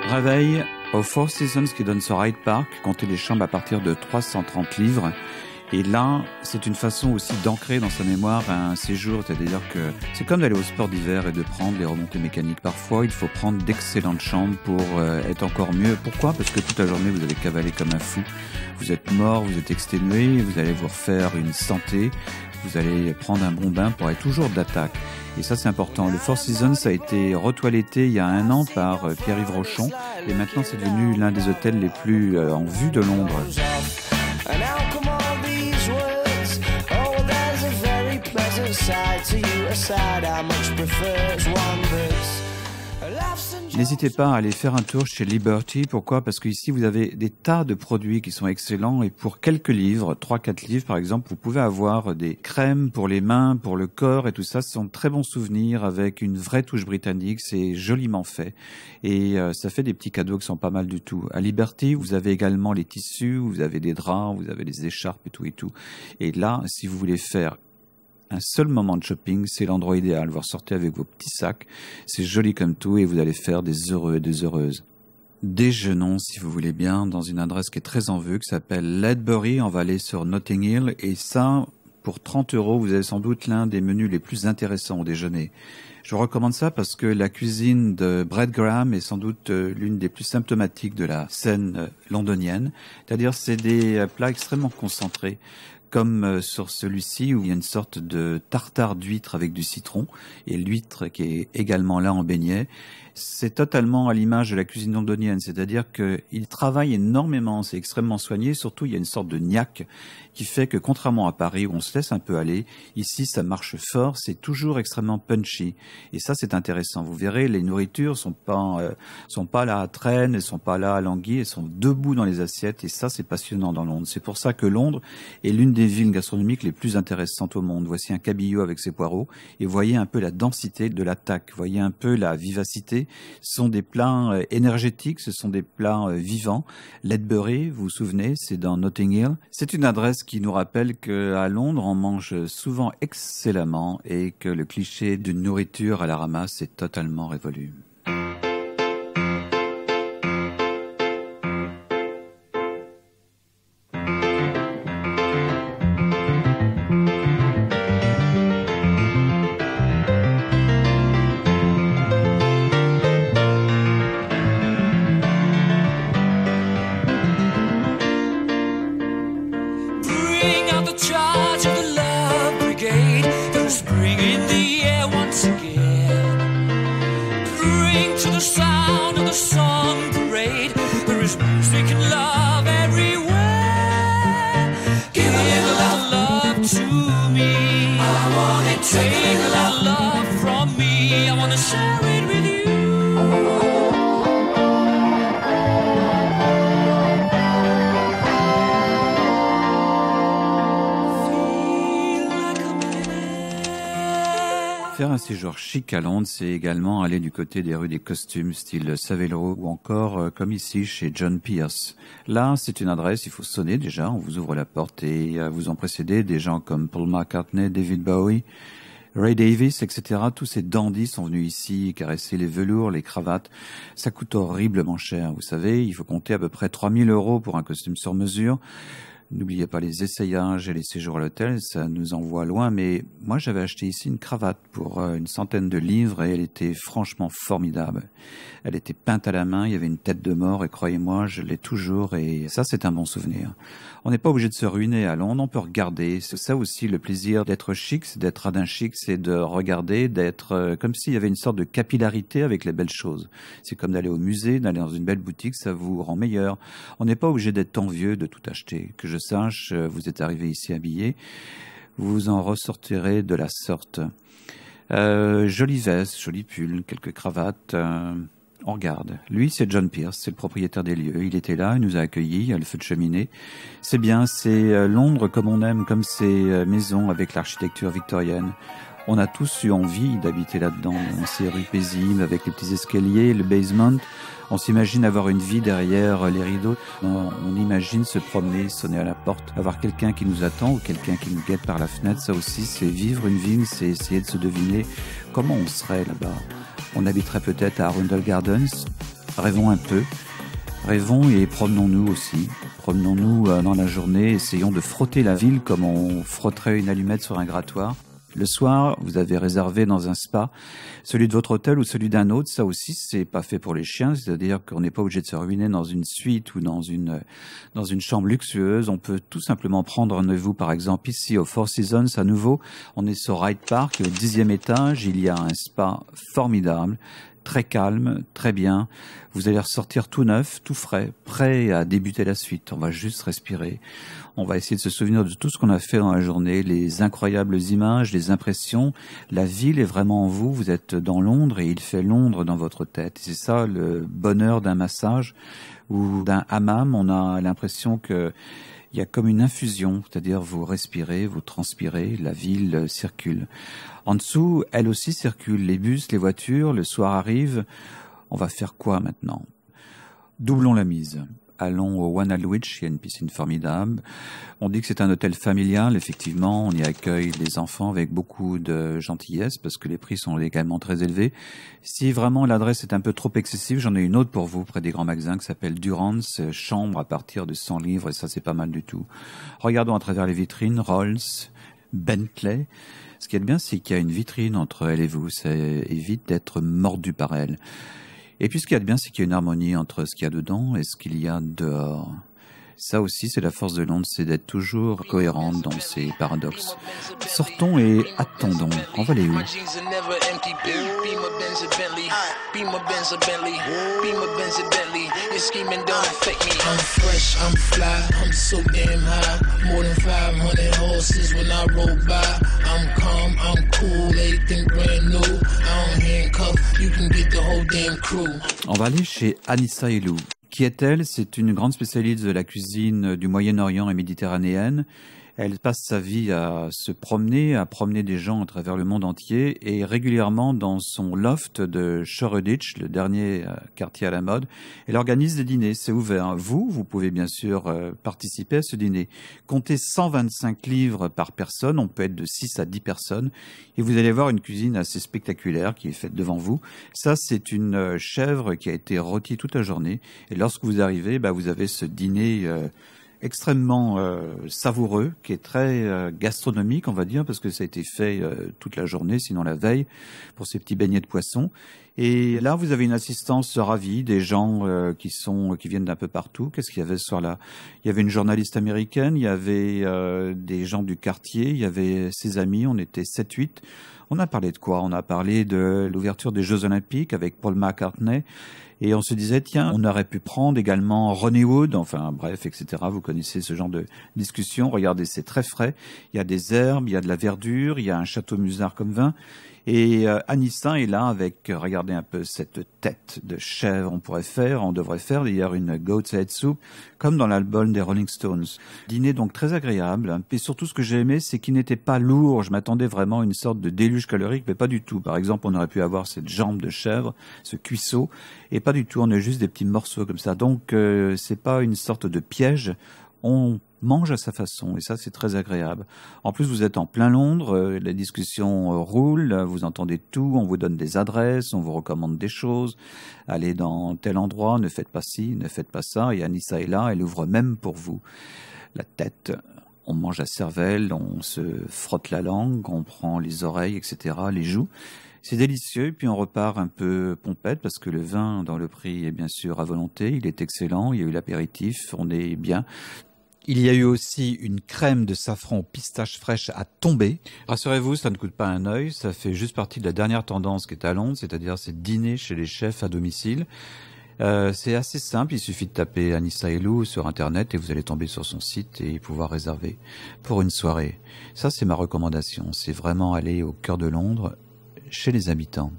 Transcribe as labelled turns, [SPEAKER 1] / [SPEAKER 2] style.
[SPEAKER 1] Réveil au Four Seasons qui donne sur Hyde Park, comptez les chambres à partir de 330 livres. Et là, c'est une façon aussi d'ancrer dans sa mémoire un séjour, c'est-à-dire que c'est comme d'aller au sport d'hiver et de prendre les remontées mécaniques. Parfois, il faut prendre d'excellentes chambres pour être encore mieux. Pourquoi ? Parce que toute la journée, vous avez cavalé comme un fou. Vous êtes mort, vous êtes exténué, vous allez vous refaire une santé, vous allez prendre un bon bain pour être toujours d'attaque. Et ça, c'est important. Le Four Seasons a été retoiletté il y a 1 an par Pierre-Yves Rochon. Et maintenant, c'est devenu l'un des hôtels les plus en vue de Londres. N'hésitez pas à aller faire un tour chez Liberty. Pourquoi ? Parce qu'ici, vous avez des tas de produits qui sont excellents et pour quelques livres, 3-4 livres par exemple, vous pouvez avoir des crèmes pour les mains, pour le corps et tout ça. Ce sont de très bons souvenirs avec une vraie touche britannique. C'est joliment fait et ça fait des petits cadeaux qui sont pas mal du tout. À Liberty, vous avez également les tissus, vous avez des draps, vous avez des écharpes et tout et tout. Et là, si vous voulez faire un seul moment de shopping, c'est l'endroit idéal. Vous ressortez avec vos petits sacs, c'est joli comme tout et vous allez faire des heureux et des heureuses. Déjeunons, si vous voulez bien, dans une adresse qui est très en vue, qui s'appelle Ledbury. On va aller sur Notting Hill et ça, pour 30 €, vous avez sans doute l'un des menus les plus intéressants au déjeuner. Je vous recommande ça parce que la cuisine de Brett Graham est sans doute l'une des plus symptomatiques de la scène londonienne. C'est-à-dire, c'est des plats extrêmement concentrés, comme sur celui-ci où il y a une sorte de tartare d'huître avec du citron et l'huître qui est également là en beignet. C'est totalement à l'image de la cuisine londonienne, c'est-à-dire qu'il travaille énormément, c'est extrêmement soigné, surtout il y a une sorte de niaque qui fait que contrairement à Paris où on se laisse un peu aller, ici ça marche fort, c'est toujours extrêmement punchy et ça c'est intéressant. Vous verrez, les nourritures sont pas là à traîne, elles sont pas là à languir, elles sont debout dans les assiettes et ça c'est passionnant dans Londres. C'est pour ça que Londres est l'une des villes gastronomiques les plus intéressantes au monde. Voici un cabillaud avec ses poireaux et voyez un peu la densité de l'attaque, voyez un peu la vivacité. Ce sont des plats énergétiques, ce sont des plats vivants. Ledbury, vous vous souvenez, c'est dans Notting Hill. C'est une adresse qui nous rappelle qu'à Londres, on mange souvent excellemment et que le cliché d'une nourriture à la ramasse est totalement révolu. Faire un séjour chic à Londres, c'est également aller du côté des rues des costumes, style Savile Row, ou encore, comme ici, chez John Pierce. Là, c'est une adresse, il faut sonner déjà, on vous ouvre la porte et vous en précédez des gens comme Paul McCartney, David Bowie, Ray Davies, etc. Tous ces dandys sont venus ici caresser les velours, les cravates. Ça coûte horriblement cher, vous savez, il faut compter à peu près 3 000 € pour un costume sur mesure. N'oubliez pas les essayages et les séjours à l'hôtel, ça nous envoie loin, mais moi j'avais acheté ici une cravate pour une centaine de livres et elle était franchement formidable. Elle était peinte à la main, il y avait une tête de mort et croyez-moi, je l'ai toujours et ça c'est un bon souvenir. On n'est pas obligé de se ruiner à Londres, on peut regarder, c'est ça aussi le plaisir d'être chic, c'est d'être radin chic, c'est de regarder, d'être comme s'il y avait une sorte de capillarité avec les belles choses. C'est comme d'aller au musée, d'aller dans une belle boutique, ça vous rend meilleur. On n'est pas obligé d'être envieux de tout acheter, que je sache, vous êtes arrivé ici habillé, vous en ressortirez de la sorte. Jolie veste, joli pull, quelques cravates, on regarde. Lui, c'est John Pierce, c'est le propriétaire des lieux. Il était là, il nous a accueillis, à le feu de cheminée. C'est bien, c'est Londres comme on aime, comme ces maisons avec l'architecture victorienne. On a tous eu envie d'habiter là-dedans, dans ces rues paisibles, avec les petits escaliers, le basement. On s'imagine avoir une vie derrière les rideaux. On imagine se promener, sonner à la porte, avoir quelqu'un qui nous attend ou quelqu'un qui nous guette par la fenêtre. Ça aussi, c'est vivre une ville, c'est essayer de se deviner comment on serait là-bas. On habiterait peut-être à Arundel Gardens, Rêvons un peu, rêvons et promenons-nous aussi. Promenons-nous dans la journée, essayons de frotter la ville comme on frotterait une allumette sur un grattoir. Le soir, vous avez réservé dans un spa, celui de votre hôtel ou celui d'un autre. Ça aussi, c'est pas fait pour les chiens, c'est-à-dire qu'on n'est pas obligé de se ruiner dans une suite ou dans une chambre luxueuse. On peut tout simplement prendre rendez-vous, par exemple, ici au Four Seasons à nouveau. On est sur Hyde Park, au 10e étage. Il y a un spa formidable, très calme, très bien. Vous allez ressortir tout neuf, tout frais, prêt à débuter la suite. On va juste respirer. On va essayer de se souvenir de tout ce qu'on a fait dans la journée, les incroyables images, les impressions. La ville est vraiment en vous. Vous êtes dans Londres et il fait Londres dans votre tête. C'est ça le bonheur d'un massage ou d'un hammam. On a l'impression que il y a comme une infusion, c'est-à-dire vous respirez, vous transpirez, la ville circule. En dessous, elle aussi circule, les bus, les voitures, le soir arrive. On va faire quoi maintenant? Doublons la mise. Allons au One Aldwych, il y a une piscine formidable. On dit que c'est un hôtel familial, effectivement, on y accueille les enfants avec beaucoup de gentillesse parce que les prix sont également très élevés. Si vraiment l'adresse est un peu trop excessive, j'en ai une autre pour vous près des grands magasins qui s'appelle Durance, chambre à partir de 100 livres et ça c'est pas mal du tout. Regardons à travers les vitrines, Rolls, Bentley. Ce qui est bien, c'est qu'il y a une vitrine entre elle et vous, ça évite d'être mordu par elle. Et puis ce qu'il y a de bien, c'est qu'il y a une harmonie entre ce qu'il y a dedans et ce qu'il y a dehors. Ça aussi, c'est la force de Londres, c'est d'être toujours cohérente dans ses paradoxes. Sortons et attendons. On va aller où?
[SPEAKER 2] I'm fresh, I'm fly, I'm so damn high. More than 500 horses when I roll by. I'm calm, I'm cool, everything brand new. I don't handcuff, you can get the whole damn crew.
[SPEAKER 1] On va aller chez Anissa Elou. Qui est-elle? C'est une grande spécialiste de la cuisine du Moyen-Orient et méditerranéenne. Elle passe sa vie à se promener, à promener des gens à travers le monde entier et régulièrement dans son loft de Shoreditch, le dernier quartier à la mode, elle organise des dîners, c'est ouvert. Vous pouvez bien sûr participer à ce dîner. Comptez 125 livres par personne, on peut être de 6 à 10 personnes et vous allez voir une cuisine assez spectaculaire qui est faite devant vous. Ça, c'est une chèvre qui a été rôtie toute la journée et lorsque vous arrivez, vous avez ce dîner extrêmement savoureux, qui est très gastronomique, on va dire, parce que ça a été fait toute la journée, sinon la veille, pour ces petits beignets de poisson. Et là, vous avez une assistance ravie, des gens qui viennent d'un peu partout. Qu'est-ce qu'il y avait ce soir-là? Il y avait une journaliste américaine, il y avait des gens du quartier, il y avait ses amis, on était 7-8. On a parlé de quoi? On a parlé de l'ouverture des Jeux Olympiques avec Paul McCartney. Et on se disait, tiens, on aurait pu prendre également Ronnie Wood, enfin bref, etc. Vous connaissez ce genre de discussion. Regardez, c'est très frais. Il y a des herbes, il y a de la verdure, il y a un château musard comme vin. Et Anissa est là avec, regardez un peu cette tête de chèvre, on devrait faire d'ailleurs une goat's head soup, comme dans l'album des Rolling Stones. Dîner donc très agréable, et surtout ce que j'ai aimé, c'est qu'il n'était pas lourd, je m'attendais vraiment à une sorte de déluge calorique, mais pas du tout. Par exemple, on aurait pu avoir cette jambe de chèvre, ce cuisseau, et pas du tout, on a juste des petits morceaux comme ça. Donc c'est pas une sorte de piège, on mange à sa façon et ça c'est très agréable. En plus vous êtes en plein Londres, la discussion roule, vous entendez tout, on vous donne des adresses, on vous recommande des choses, allez dans tel endroit, ne faites pas ci, ne faites pas ça, et Anissa est là, elle ouvre même pour vous la tête. On mange la cervelle, on se frotte la langue, on prend les oreilles, etc., les joues. C'est délicieux, puis on repart un peu pompette parce que le vin dans le prix est bien sûr à volonté, il est excellent, il y a eu l'apéritif, on est bien. Il y a eu aussi une crème de safran aux pistaches fraîches à tomber. Rassurez-vous, ça ne coûte pas un œil, ça fait juste partie de la dernière tendance qui est à Londres, c'est-à-dire c'est dîner chez les chefs à domicile. C'est assez simple, il suffit de taper Anissa Elou sur Internet et vous allez tomber sur son site et pouvoir réserver pour une soirée. Ça, c'est ma recommandation, c'est vraiment aller au cœur de Londres, chez les habitants.